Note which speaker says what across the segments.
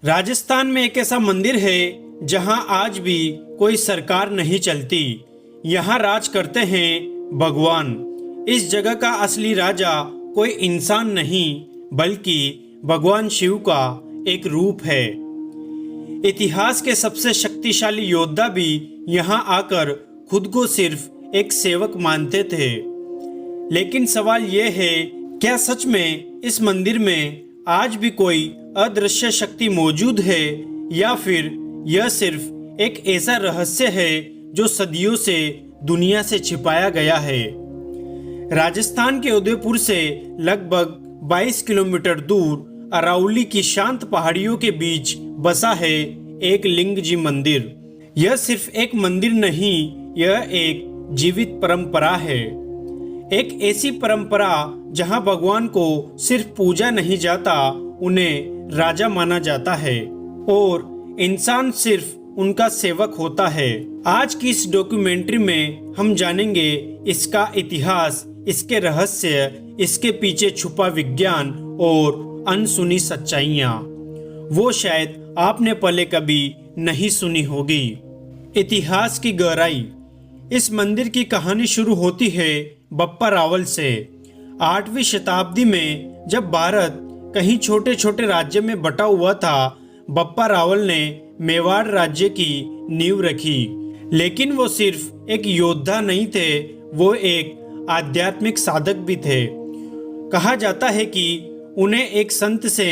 Speaker 1: राजस्थान में एक ऐसा मंदिर है जहां आज भी कोई सरकार नहीं चलती। यहाँ राज करते हैं भगवान। इस जगह का असली राजा कोई इंसान नहीं बल्कि भगवान शिव का एक रूप है। इतिहास के सबसे शक्तिशाली योद्धा भी यहाँ आकर खुद को सिर्फ एक सेवक मानते थे। लेकिन सवाल यह है, क्या सच में इस मंदिर में आज भी कोई अदृश्य शक्ति मौजूद है या फिर यह सिर्फ एक ऐसा रहस्य है जो सदियों से दुनिया से छिपाया गया है। राजस्थान के उदयपुर से लगभग 22 किलोमीटर दूर अरावली की शांत पहाड़ियों के बीच बसा है एक लिंग जी मंदिर। यह सिर्फ एक मंदिर नहीं, यह एक जीवित परंपरा है। एक ऐसी परंपरा जहां भगवान को सिर्फ पूजा नहीं जाता, उन्हें राजा माना जाता है और इंसान सिर्फ उनका सेवक होता है। आज की इस डॉक्यूमेंट्री में हम जानेंगे इसका इतिहास, इसके रहस्य, इसके पीछे छुपा विज्ञान और अनसुनी सच्चाइयाँ, वो शायद आपने पहले कभी नहीं सुनी होगी। इतिहास की गहराई। इस मंदिर की कहानी शुरू होती है बप्पा रावल से। 8वीं शताब्दी में जब भारत कहीं छोटे छोटे राज्य में बटा हुआ था, बप्पा रावल ने मेवाड़ राज्य की नींव रखी। लेकिन वो सिर्फ एक योद्धा नहीं थे, वो एक आध्यात्मिक साधक भी थे। कहा जाता है कि उन्हें एक संत से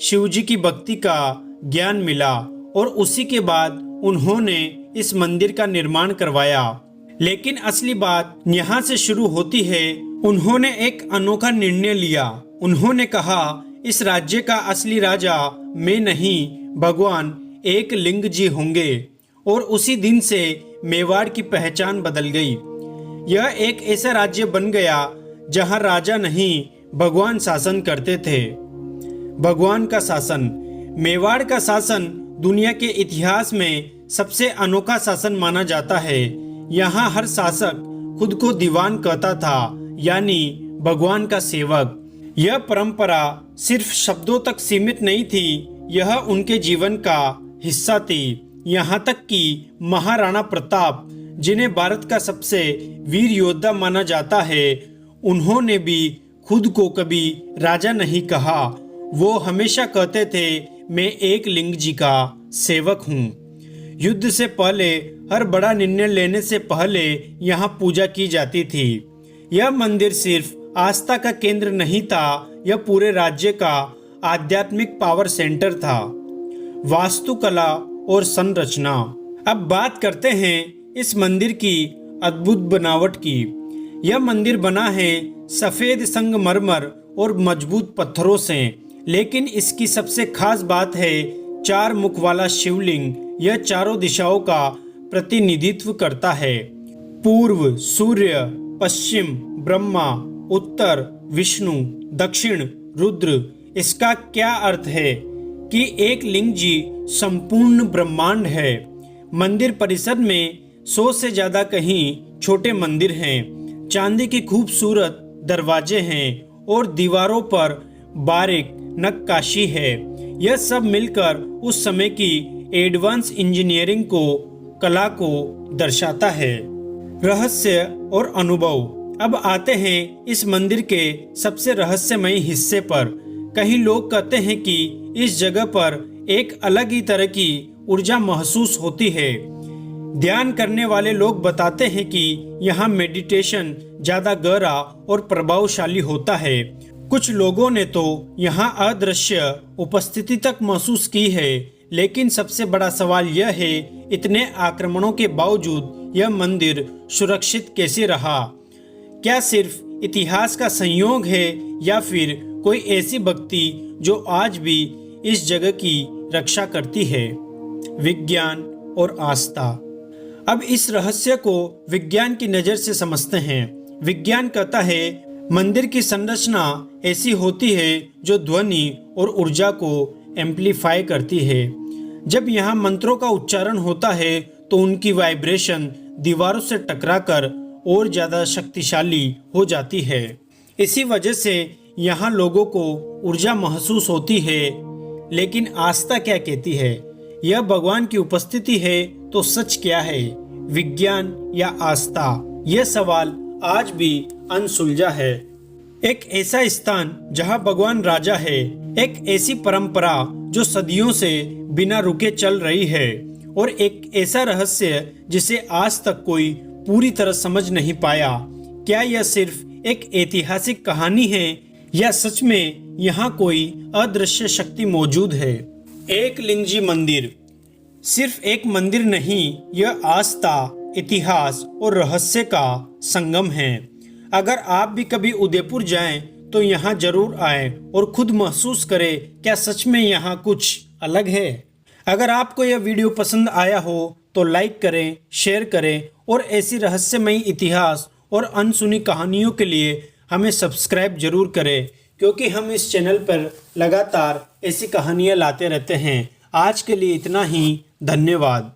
Speaker 1: शिवजी की भक्ति का ज्ञान मिला और उसी के बाद उन्होंने इस मंदिर का निर्माण करवाया। लेकिन असली बात यहाँ से शुरू होती है। उन्होंने एक अनोखा निर्णय लिया। उन्होंने कहा, इस राज्य का असली राजा मैं नहीं, भगवान एक लिंग जी होंगे। और उसी दिन से मेवाड़ की पहचान बदल गई। यह एक ऐसा राज्य बन गया जहाँ राजा नहीं, भगवान शासन करते थे। भगवान का शासन। मेवाड़ का शासन दुनिया के इतिहास में सबसे अनोखा शासन माना जाता है। यहाँ हर शासक खुद को दीवान कहता था, यानी भगवान का सेवक। यह परंपरा सिर्फ शब्दों तक सीमित नहीं थी, यह उनके जीवन का हिस्सा थी। यहाँ तक कि महाराणा प्रताप, जिन्हें भारत का सबसे वीर योद्धा माना जाता है, उन्होंने भी खुद को कभी राजा नहीं कहा। वो हमेशा कहते थे, मैं एक लिंग जी का सेवक हूँ। युद्ध से पहले, हर बड़ा निर्णय लेने से पहले यहाँ पूजा की जाती थी। यह मंदिर सिर्फ आस्था का केंद्र नहीं था, यह पूरे राज्य का आध्यात्मिक पावर सेंटर था। वास्तुकला और संरचना। अब बात करते हैं इस मंदिर की अद्भुत बनावट की। यह मंदिर बना है सफेद संगमरमर और मजबूत पत्थरों से, लेकिन इसकी सबसे खास बात है 4 मुख वाला शिवलिंग। यह चारों दिशाओं का प्रतिनिधित्व करता है। पूर्व सूर्य, पश्चिम ब्रह्मा, उत्तर विष्णु, दक्षिण रुद्र। इसका क्या अर्थ है कि एक लिंग जी संपूर्ण ब्रह्मांड है। मंदिर परिसर में 100 से ज्यादा कहीं छोटे मंदिर हैं। चांदी की खूबसूरत दरवाजे हैं और दीवारों पर बारीक नक्काशी है। यह सब मिलकर उस समय की एडवांस इंजीनियरिंग कला को दर्शाता है। रहस्य और अनुभव। अब आते हैं इस मंदिर के सबसे रहस्यमय हिस्से पर। कई लोग कहते हैं कि इस जगह पर एक अलग ही तरह की ऊर्जा महसूस होती है। ध्यान करने वाले लोग बताते हैं कि यहाँ मेडिटेशन ज्यादा गहरा और प्रभावशाली होता है। कुछ लोगों ने तो यहाँ अदृश्य उपस्थिति तक महसूस की है। लेकिन सबसे बड़ा सवाल यह है, इतने आक्रमणों के बावजूद यह मंदिर सुरक्षित कैसे रहा? क्या सिर्फ इतिहास का संयोग है या फिर कोई ऐसी भक्ति जो आज भी इस जगह की रक्षा करती है? विज्ञान और आस्था। अब इस रहस्य को विज्ञान की नज़र से समझते हैं। विज्ञान कहता है, मंदिर की संरचना ऐसी होती है जो ध्वनि और ऊर्जा को एम्पलीफाई करती है। जब यहाँ मंत्रों का उच्चारण होता है तो उनकी वाइब्रेशन दीवारों से टकराकर और ज़्यादा शक्तिशाली हो जाती है। इसी वजह से यहाँ लोगों को ऊर्जा महसूस होती है। लेकिन आस्था क्या कहती है? यह भगवान की उपस्थिति है तो सच क्या है, विज्ञान या आस्था? यह सवाल आज भी अनसुलझा है। एक ऐसा स्थान जहां भगवान राजा है, एक ऐसी परंपरा जो सदियों से बिना रुके चल रही है, और एक ऐसा रहस्य जिसे आज तक कोई पूरी तरह समझ नहीं पाया। क्या यह सिर्फ एक ऐतिहासिक कहानी है या सच में यहाँ कोई अदृश्य शक्ति मौजूद है? एकलिंगजी मंदिर सिर्फ एक मंदिर नहीं, यह आस्था, इतिहास और रहस्य का संगम है। अगर आप भी कभी उदयपुर जाएं तो यहाँ जरूर आएं और खुद महसूस करें क्या सच में यहाँ कुछ अलग है। अगर आपको यह वीडियो पसंद आया हो तो लाइक करें, शेयर करें और ऐसी रहस्यमयी इतिहास और अनसुनी कहानियों के लिए हमें सब्सक्राइब जरूर करें, क्योंकि हम इस चैनल पर लगातार ऐसी कहानियाँ लाते रहते हैं। आज के लिए इतना ही, धन्यवाद।